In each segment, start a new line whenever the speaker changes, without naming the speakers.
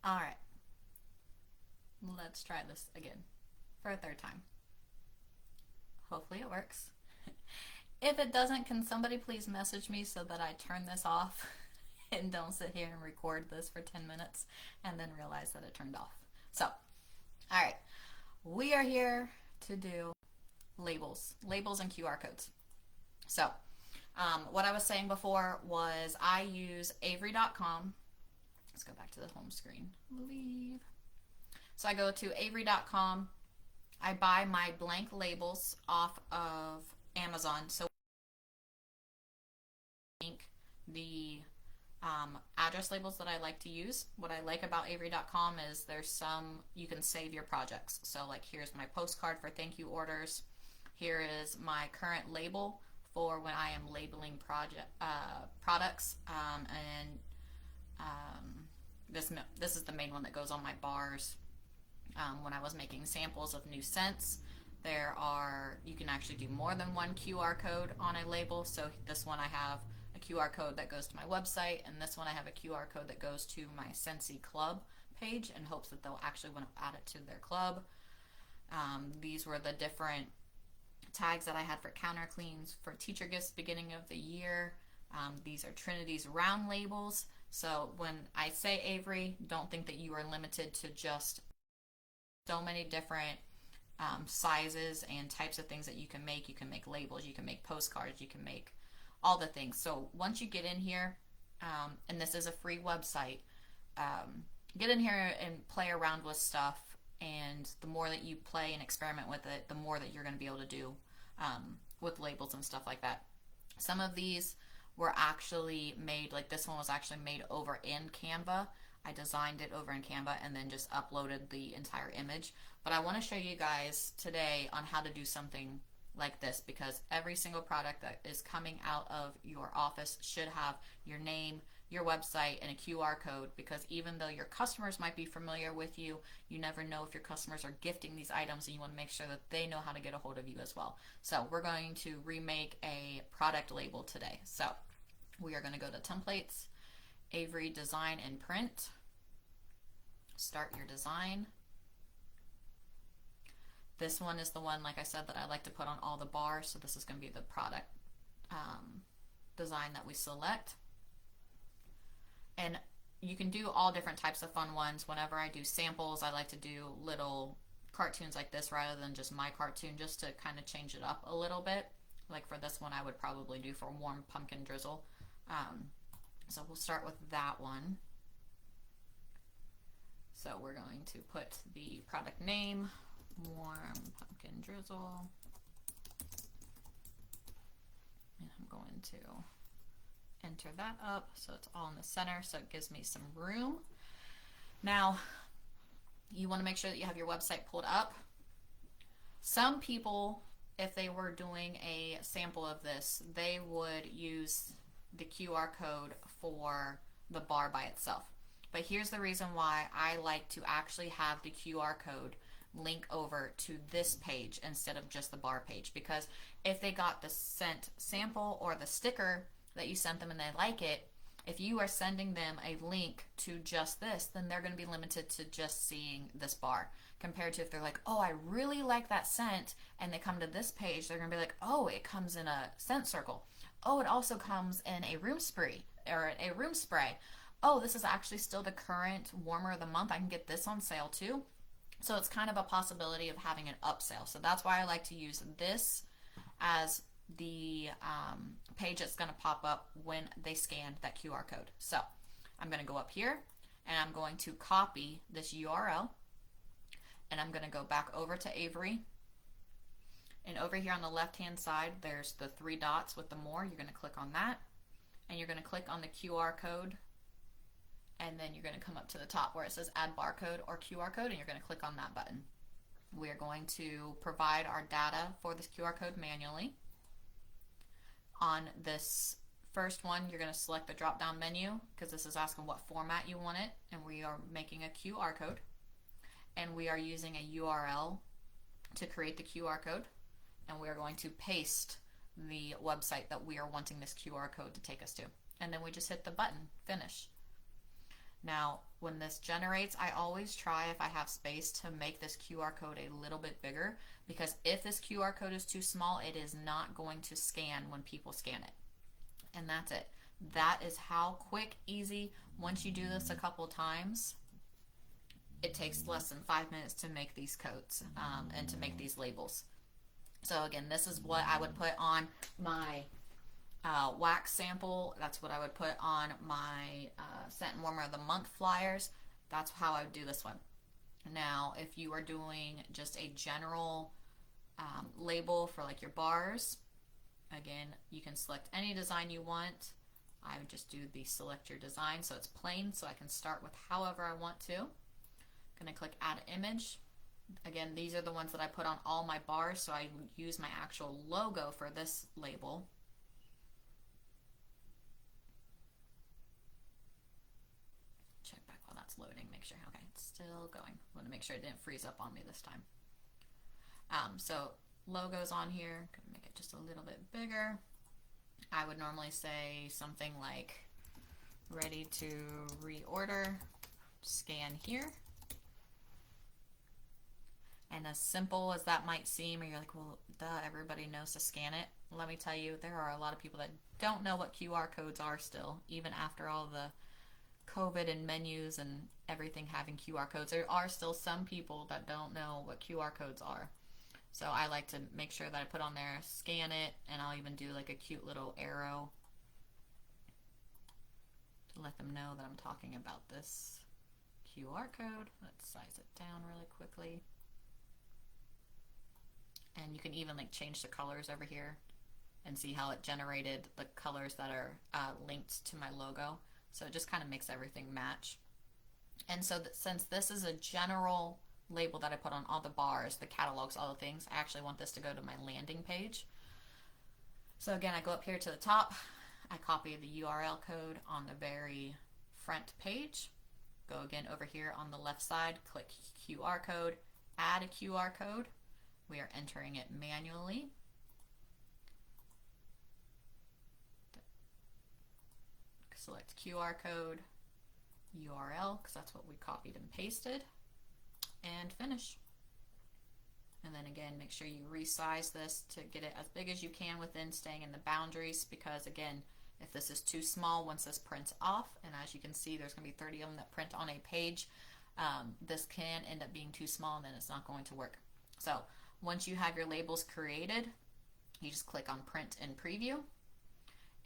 All right, let's try this again for a third time. Hopefully it works. If it doesn't, can somebody please message me so that I turn this off and don't sit here and record this for 10 minutes and then realize that it turned off. So, all right, we are here to do labels and QR codes. So, what I was saying before was I use Avery.com. Let's go back to the home screen. Leave. So I go to Avery.com. I buy my blank labels off of Amazon. So the address labels that I like to use. What I like about Avery.com is there's some you can save your projects. So like here's my postcard for thank you orders. Here is my current label for when I am labeling products, and this is the main one that goes on my bars. When I was making samples of new scents, you can actually do more than one QR code on a label. So this one I have a QR code that goes to my website, and this one I have a QR code that goes to my Scentsy Club page in hopes that they'll actually want to add it to their club. These were the different tags that I had for counter cleans for teacher gifts beginning of the year. These are Trinity's round labels. So when I say Avery, don't think that you are limited to just so many different sizes and types of things that you can make. You can make labels, you can make postcards, you can make all the things. So once you get in here, and this is a free website, get in here and play around with stuff. And the more that you play and experiment with it, the more that you're going to be able to do with labels and stuff like that. Some of these were actually made, like this one was actually made over in Canva. I designed it over in Canva and then just uploaded the entire image. But I want to show you guys today on how to do something like this, because every single product that is coming out of your office should have your name, your website, and a QR code, because even though your customers might be familiar with you, you never know if your customers are gifting these items, and you want to make sure that they know how to get a hold of you as well. So we're going to remake a product label today. So we are going to go to templates, Avery Design and Print, start your design. This one is the one, like I said, that I like to put on all the bars. So this is going to be the product design that we select. And you can do all different types of fun ones. Whenever I do samples, I like to do little cartoons like this rather than just my cartoon, just to kind of change it up a little bit. Like for this one, I would probably do for warm pumpkin drizzle. So we'll start with that one. So we're going to put the product name, warm pumpkin drizzle, and I'm going to enter that up so it's all in the center, so it gives me some room. Now you want to make sure that you have your website pulled up. Some people, if they were doing a sample of this, they would use the QR code for the bar by itself. But here's the reason why I like to actually have the QR code link over to this page instead of just the bar page, because if they got the sent sample or the sticker that you sent them and they like it, if you are sending them a link to just this, then they're going to be limited to just seeing this bar, compared to if they're like, oh, I really like that scent, and they come to this page, they're going to be like, oh, it comes in a scent circle. Oh, it also comes in a room spray, or a room spray. Oh, this is actually still the current warmer of the month. I can get this on sale too. So it's kind of a possibility of having an upsell. So that's why I like to use this as the page that's going to pop up when they scan that QR code. So I'm going to go up here and I'm going to copy this URL, and I'm going to go back over to Avery. And over here on the left hand side, there's the three dots with the more. You're going to click on that, and you're going to click on the QR code, and then you're going to come up to the top where it says add barcode or QR code, and you're going to click on that button. We are going to provide our data for this QR code manually. On this first one, you're going to select the drop down menu, because this is asking what format you want it, and we are making a QR code, and we are using a URL to create the QR code, and we are going to paste the website that we are wanting this QR code to take us to, and then we just hit the button finish. Now, when this generates, I always try, if I have space, to make this QR code a little bit bigger, because if this QR code is too small, it is not going to scan when people scan it. And that's it. That is how quick, easy, once you do this a couple times, it takes less than 5 minutes to make these codes and to make these labels. So again, this is what I would put on my wax sample. That's what I would put on my Scent and Warmer of the Month flyers. That's how I would do this one. Now, if you are doing just a general label for like your bars, again, you can select any design you want. I would just do the select your design so it's plain, so I can start with however I want to. I'm going to click add image. Again, these are the ones that I put on all my bars, so I use my actual logo for this label. Check back while that's loading, make sure, okay, it's still going. I want to make sure it didn't freeze up on me this time. So logos on here, gonna make it just a little bit bigger. I would normally say something like ready to reorder, scan here. And as simple as that might seem, or you're like, well, duh, everybody knows to scan it. Let me tell you, there are a lot of people that don't know what QR codes are still, even after all the COVID and menus and everything having QR codes. There are still some people that don't know what QR codes are. So I like to make sure that I put on there, scan it, and I'll even do like a cute little arrow to let them know that I'm talking about this QR code. Let's size it down really quickly. And you can even like change the colors over here and see how it generated the colors that are linked to my logo. So it just kind of makes everything match. And so since this is a general label that I put on all the bars, the catalogs, all the things, I actually want this to go to my landing page. So again, I go up here to the top, I copy the URL code on the very front page, go again over here on the left side, click QR code, add a QR code. We are entering it manually. Select QR code, URL, because that's what we copied and pasted, and finish. And then again, make sure you resize this to get it as big as you can within staying in the boundaries, because again, if this is too small, once this prints off, and as you can see, there's going to be 30 of them that print on a page, this can end up being too small and then it's not going to work. So once you have your labels created, you just click on print and preview,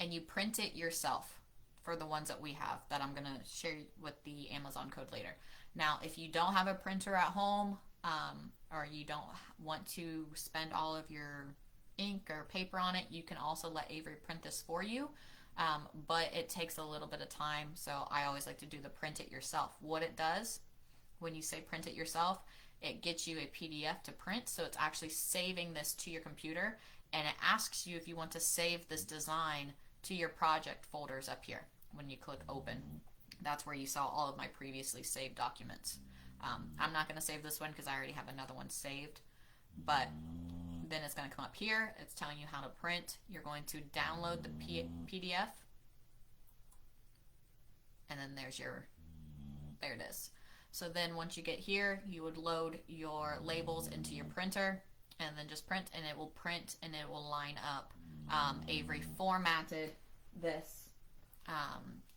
and you print it yourself for the ones that we have that I'm going to share with the Amazon code later. Now, if you don't have a printer at home, or you don't want to spend all of your ink or paper on it, you can also let Avery print this for you. But it takes a little bit of time, so I always like to do the print it yourself. What it does, when you say print it yourself, it gets you a PDF to print, so it's actually saving this to your computer, and it asks you if you want to save this design to your project folders up here. When you click open, that's where you saw all of my previously saved documents. I'm not going to save this one because I already have another one saved, but then it's going to come up here. It's telling you how to print. You're going to download the PDF, and then there it is. So then once you get here, you would load your labels into your printer, and then just print, and it will print, and it will line up. Avery formatted this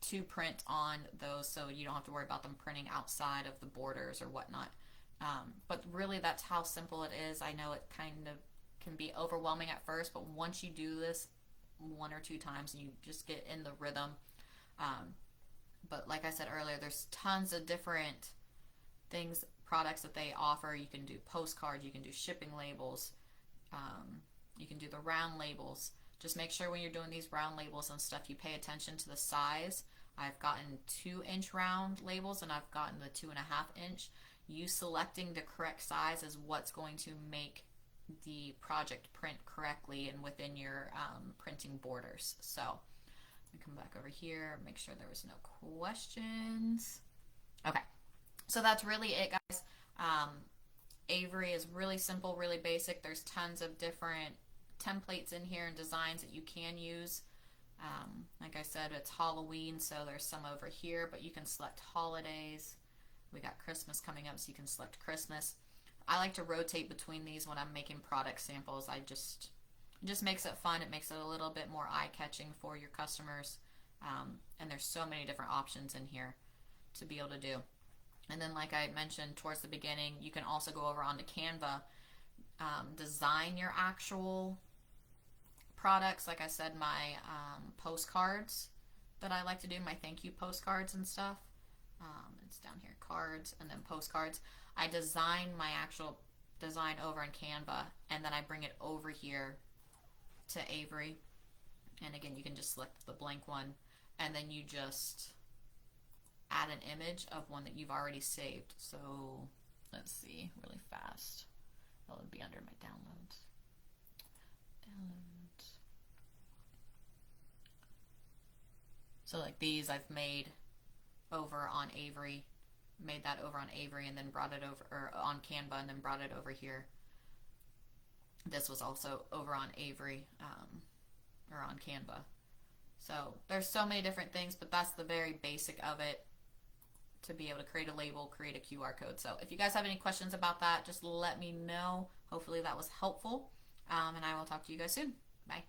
to print on those, so you don't have to worry about them printing outside of the borders or whatnot. But really, that's how simple it is. I know it kind of can be overwhelming at first, but once you do this 1 or 2 times, you just get in the rhythm. But like I said earlier, there's tons of different things, products that they offer. You can do postcards, you can do shipping labels, you can do the round labels. Just make sure when you're doing these round labels and stuff, you pay attention to the size. I've gotten 2-inch round labels, and I've gotten the 2.5-inch. You selecting the correct size is what's going to make the project print correctly and within your printing borders. So let me come back over here, make sure there was no questions. Okay, so that's really it, guys. Avery is really simple, really basic. There's tons of different templates in here and designs that you can use. Like I said, it's Halloween, so there's some over here, but you can select holidays. We got Christmas coming up, so you can select Christmas. I like to rotate between these when I'm making product samples. It just makes it fun. It makes it a little bit more eye-catching for your customers. And there's so many different options in here to be able to do. And then, like I mentioned towards the beginning, you can also go over onto Canva, design your actual products. Like I said, my postcards that I like to do, my thank you postcards and stuff. It's down here, cards, and then postcards. I design my actual design over in Canva, and then I bring it over here to Avery. And again, you can just select the blank one, and then you just add an image of one that you've already saved. So let's see really fast. That would be under my downloads. So like these I've made over on Avery, made that over on Avery, and then brought it over, or on Canva, and then brought it over here. This was also over on Avery, or on Canva. So there's so many different things, but that's the very basic of it, to be able to create a label, create a QR code. So if you guys have any questions about that, just let me know. Hopefully that was helpful, and I will talk to you guys soon. Bye.